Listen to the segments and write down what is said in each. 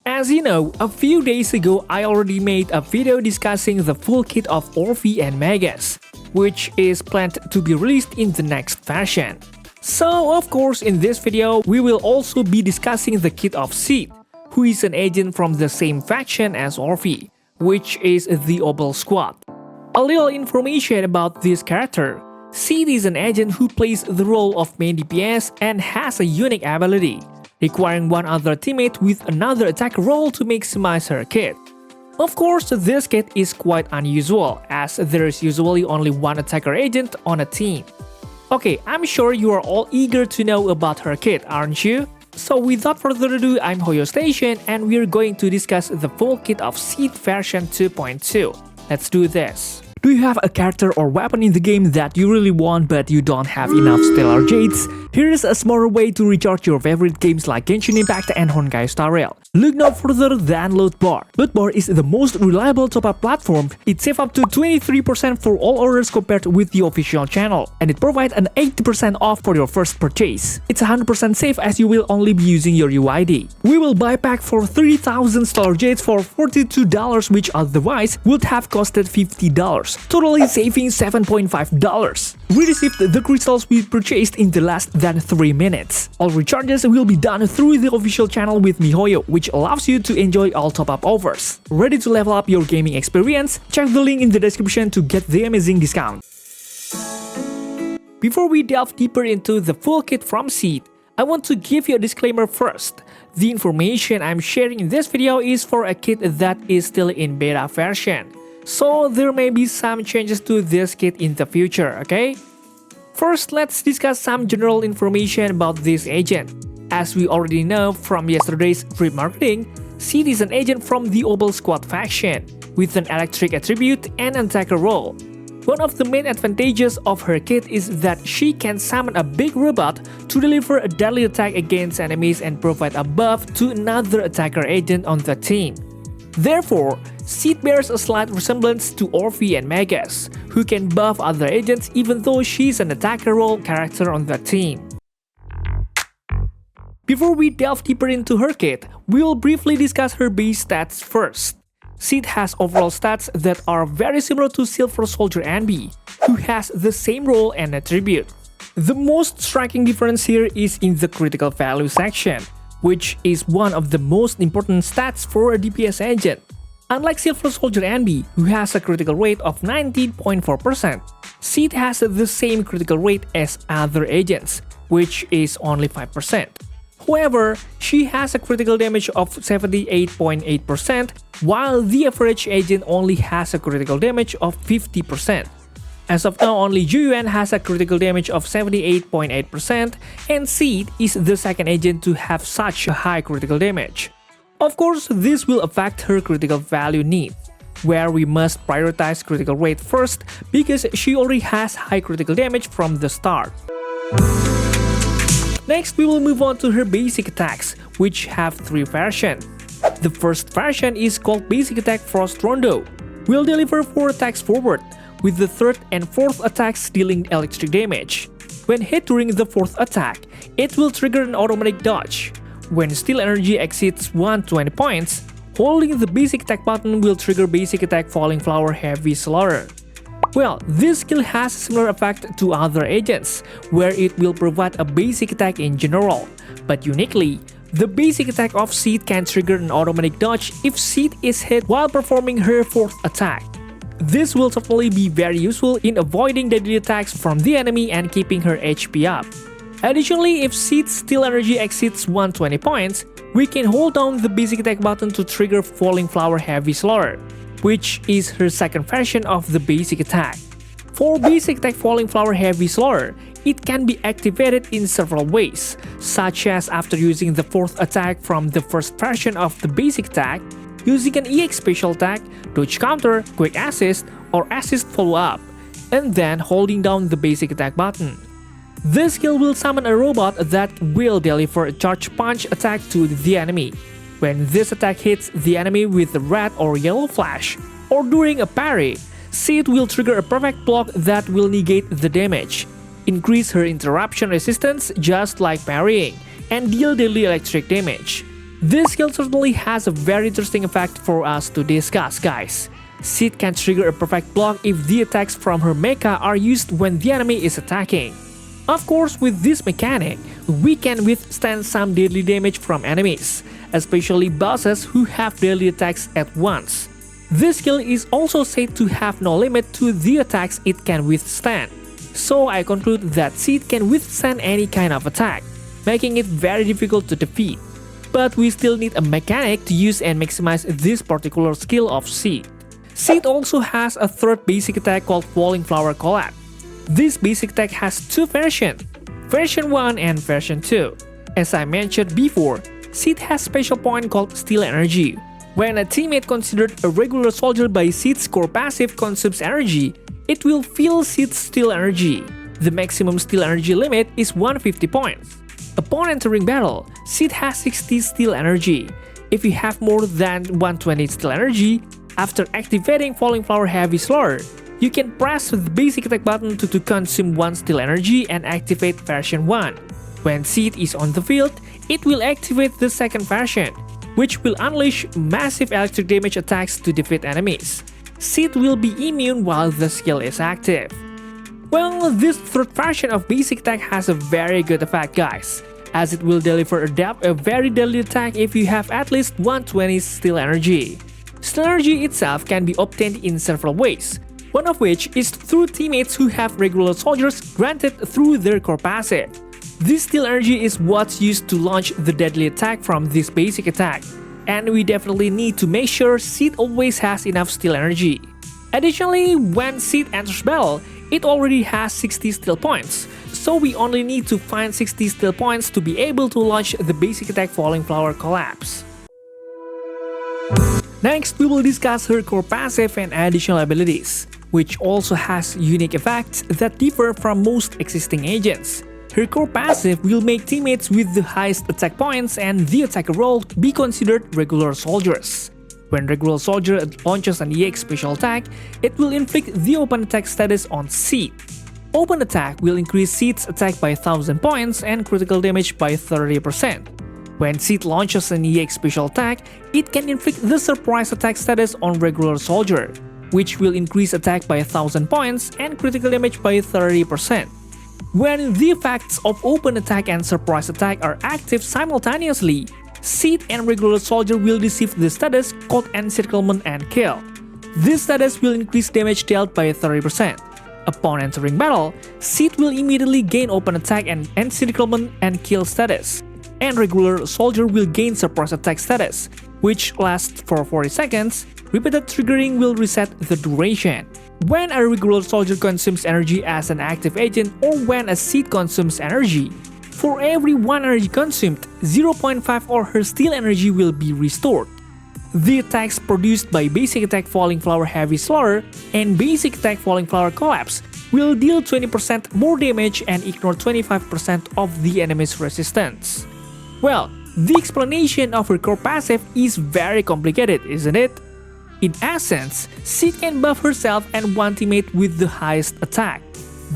As you know, a few days ago I already made a video discussing the full kit of Orphie and Magus, which is planned to be released in the next version. So of course in this video we will also be discussing the kit of Seed, who is an agent from the same faction as Orphie, which is the Obol Squad. A little information about this character. Seed is an agent who plays the role of main DPS and has a unique ability, requiring one other teammate with another attack role to maximize her kit. Of course, this kit is quite unusual, as there is usually only one attacker agent on a team. Okay, I'm sure you are all eager to know about her kit, aren't you? So without further ado, I'm Hoyostation and we're going to discuss the full kit of Seed version 2.2. Let's do this. Do you have a character or weapon in the game that you really want but you don't have enough stellar jades? Here's a smarter way to recharge your favorite games like Genshin Impact and Honkai Star Rail. Look no further than Lootbar. Lootbar is the most reliable top-up platform. It saves up to 23% for all orders compared with the official channel, and it provides an 80% off for your first purchase. It's 100% safe as you will only be using your UID. We will buy pack for 3000 stellar jades for $42, which otherwise would have costed $50, totally saving $7.5. We received the crystals we purchased in the less than 3 minutes. All recharges will be done through the official channel with MiHoYo, which allows you to enjoy all top-up offers. Ready to level up your gaming experience? Check the link in the description to get the amazing discount. Before we delve deeper into the full kit from Seed, I want to give you a disclaimer first. The information I'm sharing in this video is for a kit that is still in beta version, so there may be some changes to this kit in the future, okay? First, let's discuss some general information about this agent. As we already know from yesterday's free marketing, Seed is an agent from the Obol Squad faction, with an electric attribute and an attacker role. One of the main advantages of her kit is that she can summon a big robot to deliver a deadly attack against enemies and provide a buff to another attacker agent on the team. Therefore, Seed bears a slight resemblance to Orphie and Magus, who can buff other agents even though she's an attacker role character on the team. Before we delve deeper into her kit, we'll briefly discuss her base stats first. Seed has overall stats that are very similar to Silver Soldier NB, who has the same role and attribute. The most striking difference here is in the critical value section, which is one of the most important stats for a DPS agent. Unlike Silver Soldier NB, who has a critical rate of 19.4%, Seed has the same critical rate as other agents, which is only 5%. However, she has a critical damage of 78.8%, while the average agent only has a critical damage of 50%. As of now, only Juyuan has a critical damage of 78.8%, and Seed is the second agent to have such a high critical damage. Of course, this will affect her critical value need, where we must prioritize critical rate first because she already has high critical damage from the start. Next, we will move on to her basic attacks, which have 3 versions. The first version is called Basic Attack Frost Rondo. Will deliver 4 attacks forward, with the 3rd and 4th attacks dealing electric damage. When hit during the 4th attack, it will trigger an automatic dodge. When Steel Energy exceeds 120 points, holding the Basic Attack button will trigger Basic Attack Falling Flower Heavy Slaughter. Well, this skill has a similar effect to other agents, where it will provide a basic attack in general, but uniquely, the basic attack of Seed can trigger an automatic dodge if Seed is hit while performing her 4th attack. This will certainly be very useful in avoiding deadly attacks from the enemy and keeping her HP up. Additionally, if Seed's Steel Energy exceeds 120 points, we can hold down the basic attack button to trigger Falling Flower Heavy Slaughter, which is her second version of the basic attack. For basic attack Falling Flower Heavy Slaughter, it can be activated in several ways, such as after using the 4th attack from the first version of the basic attack, using an EX special attack, dodge counter, quick assist, or assist follow-up, and then holding down the basic attack button. This skill will summon a robot that will deliver a charge punch attack to the enemy. When this attack hits the enemy with a red or yellow flash, or during a parry, Seed will trigger a perfect block that will negate the damage. increase her interruption resistance just like parrying, and deal daily electric damage. This skill certainly has a very interesting effect for us to discuss, guys. Seed can trigger a perfect block if the attacks from her mecha are used when the enemy is attacking. Of course, with this mechanic, we can withstand some deadly damage from enemies, especially bosses who have deadly attacks at once. This skill is also said to have no limit to the attacks it can withstand. So I conclude that Seed can withstand any kind of attack, making it very difficult to defeat. But we still need a mechanic to use and maximize this particular skill of Seed. Seed also has a third basic attack called Falling Flower Collapse. This basic attack has two versions, version 1 and version 2. As I mentioned before, Seed has special point called Steal Energy. When a teammate considered a regular soldier by Seed's core passive consumes energy, it will fill Seed's Steal Energy. The maximum Steal Energy limit is 150 points. Upon entering battle, Seed has 60 Steal Energy. If you have more than 120 Steal Energy, after activating Falling Flower Heavy Slur, you can press the basic attack button to consume 1 Steal Energy and activate version 1. When Seed is on the field, it will activate the second version, which will unleash massive electric damage attacks to defeat enemies. Seed will be immune while the skill is active. Well, this third version of basic attack has a very good effect, guys, as it will deliver a very deadly attack if you have at least 120 Steal Energy. Steal Energy itself can be obtained in several ways, one of which is through teammates who have regular soldiers granted through their core passive. This Steal Energy is what's used to launch the deadly attack from this basic attack, and we definitely need to make sure Seed always has enough Steal Energy. Additionally, when Seed enters battle, it already has 60 Steal points, so we only need to find 60 Steal points to be able to launch the basic attack Falling Flower Collapse. Next, we will discuss her core passive and additional abilities, which also has unique effects that differ from most existing agents. Her core passive will make teammates with the highest attack points and the attacker role be considered regular soldiers. When regular soldier launches an EX special attack, it will inflict the open attack status on Seed. Open attack will increase Seed's attack by 1000 points and critical damage by 30%. When Seed launches an EX special attack, it can inflict the surprise attack status on regular soldier, which will increase attack by 1000 points and critical damage by 30%. When the effects of open attack and surprise attack are active simultaneously, Seed and regular soldier will receive the status called Encirclement and Kill. This status will increase damage dealt by 30%. Upon entering battle, Seed will immediately gain open attack and Encirclement and Kill status, and regular soldier will gain surprise attack status, which lasts for 40 seconds. Repeated triggering will reset the duration. When a regular soldier consumes energy as an active agent or when a Seed consumes energy, for every 1 energy consumed, 0.5 or her Steal Energy will be restored. The attacks produced by basic attack Falling Flower Heavy Slur and basic attack Falling Flower Collapse will deal 20% more damage and ignore 25% of the enemy's resistance. Well, the explanation of her core passive is very complicated, isn't it? In essence, Seed can buff herself and one teammate with the highest attack.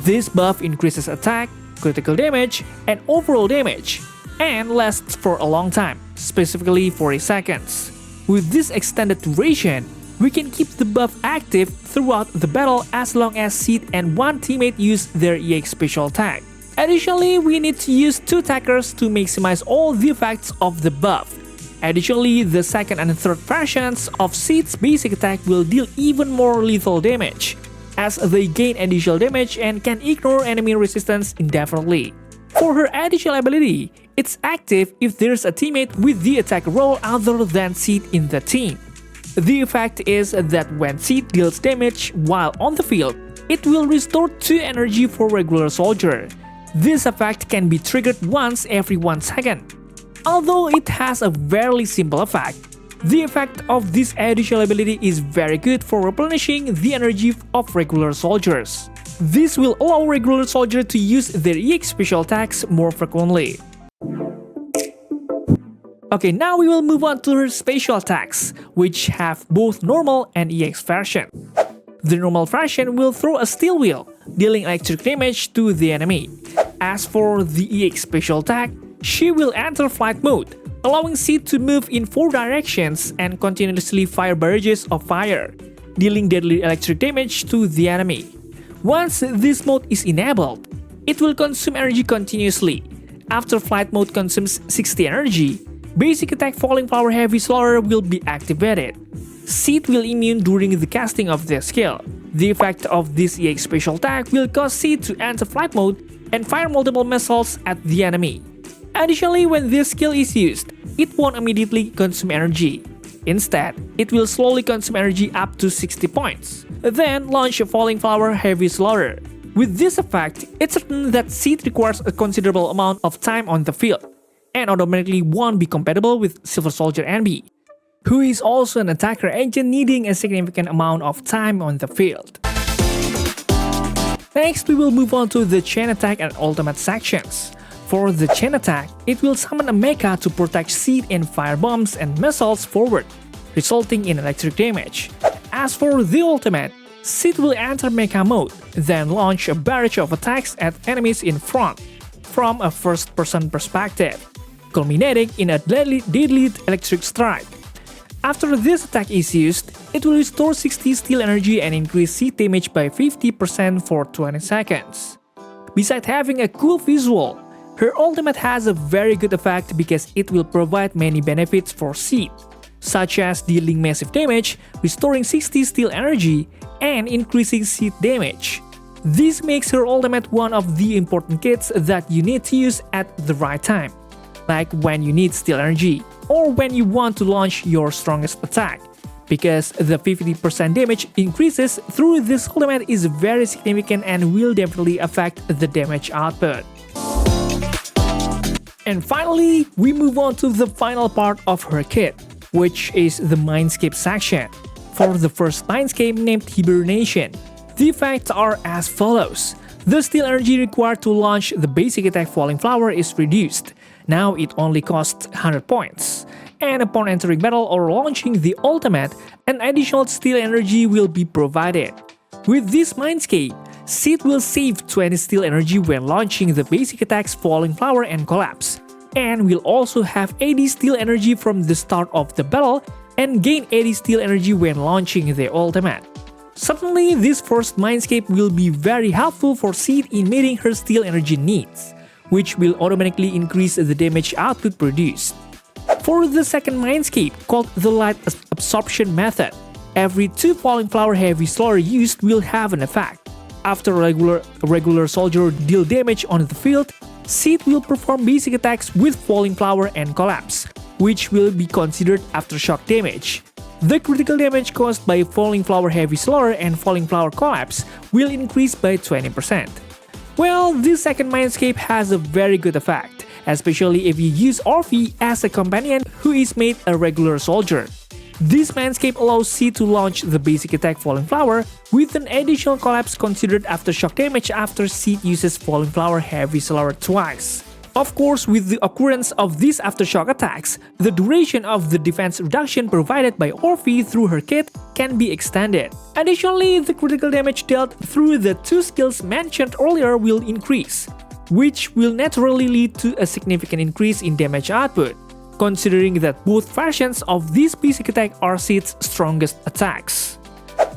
This buff increases attack, critical damage, and overall damage, and lasts for a long time, specifically 40 seconds. With this extended duration, we can keep the buff active throughout the battle as long as Seed and one teammate use their EX special attack. Additionally, we need to use 2 attackers to maximize all the effects of the buff. Additionally, the second and third versions of Seed's basic attack will deal even more lethal damage, as they gain additional damage and can ignore enemy resistance indefinitely. For her additional ability, it's active if there's a teammate with the attack role other than Seed in the team. The effect is that when Seed deals damage while on the field, it will restore 2 energy for regular soldier. This effect can be triggered once every 1 second. Although it has a very simple effect, the effect of this additional ability is very good for replenishing the energy of regular soldiers. This will allow regular soldiers to use their EX special attacks more frequently. Okay, now we will move on to her special attacks, which have both normal and EX version. The normal version will throw a steel wheel, dealing electric damage to the enemy. As for the EX special attack, she will enter flight mode, allowing Seed to move in 4 directions and continuously fire barrages of fire, dealing deadly electric damage to the enemy. Once this mode is enabled, it will consume energy continuously. After flight mode consumes 60 energy, basic attack Falling Flower Heavy Slaughter will be activated. Seed will immune during the casting of this skill. The effect of this EX special attack will cause Seed to enter flight mode and fire multiple missiles at the enemy. Additionally, when this skill is used, it won't immediately consume energy. Instead, it will slowly consume energy up to 60 points, then launch a Falling Flower Heavy Slaughter. With this effect, it's certain that Seed requires a considerable amount of time on the field, and automatically won't be compatible with Silver Soldier NB, who is also an attacker agent needing a significant amount of time on the field. Next, we will move on to the chain attack and ultimate sections. For the chain attack, it will summon a mecha to protect Seed and fire bombs and missiles forward, resulting in electric damage. As for the ultimate, Seed will enter mecha mode, then launch a barrage of attacks at enemies in front, from a first-person perspective, culminating in a deadly electric strike. After this attack is used, it will restore 60 steel energy and increase Seed damage by 50% for 20 seconds. Besides having a cool visual, her ultimate has a very good effect because it will provide many benefits for Seed, such as dealing massive damage, restoring 60 steel energy, and increasing Seed damage. This makes her ultimate one of the important kits that you need to use at the right time, like when you need steel energy, or when you want to launch your strongest attack, because the 50% damage increases through this ultimate is very significant and will definitely affect the damage output. And finally, we move on to the final part of her kit, which is the MINDSCAPE section. For the first MINDSCAPE named Hibernation, the effects are as follows. The steel energy required to launch the basic attack Falling Flower is reduced. Now it only costs 100 points. And upon entering battle or launching the ultimate, an additional steel energy will be provided. With this MINDSCAPE, Seed will save 20 steel energy when launching the basic attacks Falling Flower and Collapse, and will also have 80 steel energy from the start of the battle and gain 80 steel energy when launching the ultimate. Certainly, this first MINDSCAPE will be very helpful for Seed in meeting her steel energy needs, which will automatically increase the damage output produced. For the second MINDSCAPE, called the Light Absorption Method, every 2 Falling Flower Heavy Slaughter used will have an effect. After a regular soldier deal damage on the field, Seed will perform basic attacks with Falling Flower and Collapse, which will be considered aftershock damage. The critical damage caused by Falling Flower Heavy Slaughter and Falling Flower Collapse will increase by 20%. Well, this second MINDSCAPE has a very good effect, especially if you use Orphie as a companion who is made a regular soldier. This MINDSCAPE allows Seed to launch the basic attack Falling Flower with an additional Collapse considered aftershock damage after Seed uses Falling Flower Heavy Slaughter twice. Of course, with the occurrence of these aftershock attacks, the duration of the defense reduction provided by Orphie through her kit can be extended. Additionally, the critical damage dealt through the 2 skills mentioned earlier will increase, which will naturally lead to a significant increase in damage output, considering that both versions of this basic attack are Seed's strongest attacks.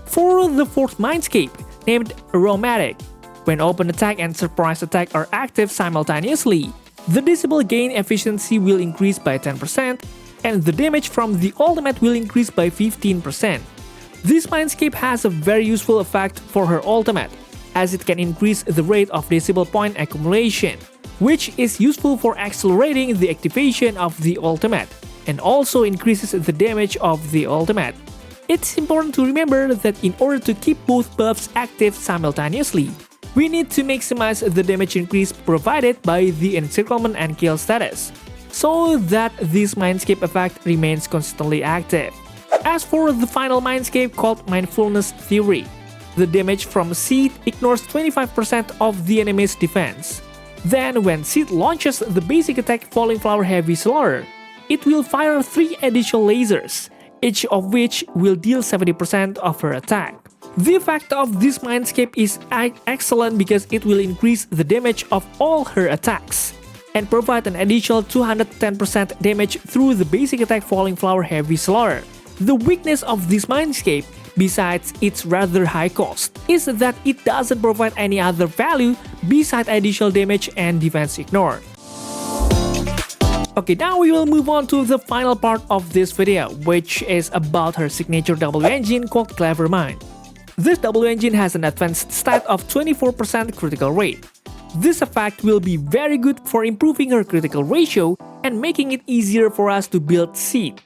For the fourth MINDSCAPE, named Aromatic, when open attack and surprise attack are active simultaneously, the disable gain efficiency will increase by 10%, and the damage from the ultimate will increase by 15%. This MINDSCAPE has a very useful effect for her ultimate, as it can increase the rate of disable point accumulation, which is useful for accelerating the activation of the ultimate, and also increases the damage of the ultimate. It's important to remember that in order to keep both buffs active simultaneously, we need to maximize the damage increase provided by the encirclement and kill status, so that this MINDSCAPE effect remains constantly active. As for the final MINDSCAPE called Mindfulness Theory, the damage from Seed ignores 25% of the enemy's defense. Then when Seed launches the basic attack Falling Flower Heavy Slaughter, it will fire 3 additional lasers, each of which will deal 70% of her attack. The effect of this MINDSCAPE is excellent because it will increase the damage of all her attacks and provide an additional 210% damage through the basic attack Falling Flower Heavy Slaughter. The weakness of this MINDSCAPE, besides its rather high cost, is that it doesn't provide any other value besides additional damage and defense ignore. Okay, now we will move on to the final part of this video, which is about her signature W engine called Clever Mind. This W engine has an advanced stat of 24% critical rate. This effect will be very good for improving her critical ratio and making it easier for us to build Seed,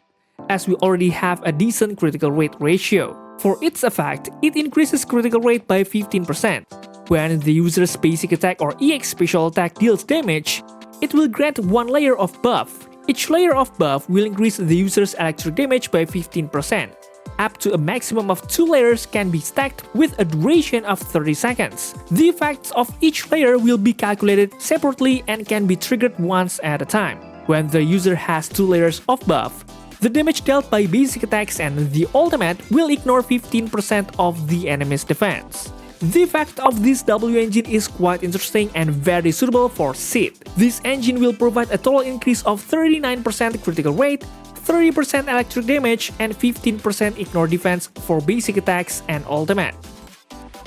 as we already have a decent critical rate ratio. For its effect, it increases critical rate by 15%. When the user's basic attack or EX special attack deals damage, it will grant one layer of buff. Each layer of buff will increase the user's electric damage by 15%. Up to a maximum of 2 layers can be stacked with a duration of 30 seconds. The effects of each layer will be calculated separately and can be triggered once at a time. When the user has 2 layers of buff, the damage dealt by basic attacks and the ultimate will ignore 15% of the enemy's defense. The effect of this W engine is quite interesting and very suitable for Seed. This engine will provide a total increase of 39% critical rate, 30% electric damage, and 15% ignore defense for basic attacks and ultimate.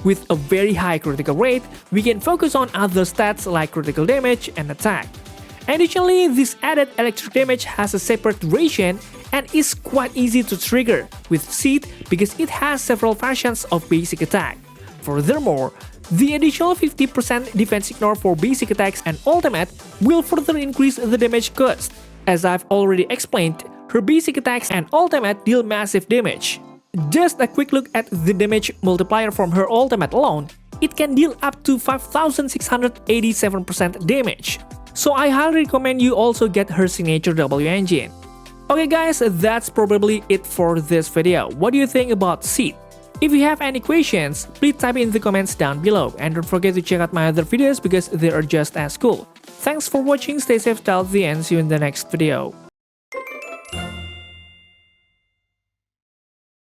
With a very high critical rate, we can focus on other stats like critical damage and attack. Additionally, this added electric damage has a separate duration and is quite easy to trigger with Seed because it has several versions of basic attack. Furthermore, the additional 50% defense ignore for basic attacks and ultimate will further increase the damage cost. As I've already explained, her basic attacks and ultimate deal massive damage. Just a quick look at the damage multiplier from her ultimate alone, it can deal up to 5,687% damage. So I highly recommend you also get her signature W engine. Okay guys, that's probably it for this video. What do you think about Seed? If you have any questions, please type in the comments down below, and don't forget to check out my other videos because they are just as cool. Thanks for watching, stay safe, healthy, and see you in the next video.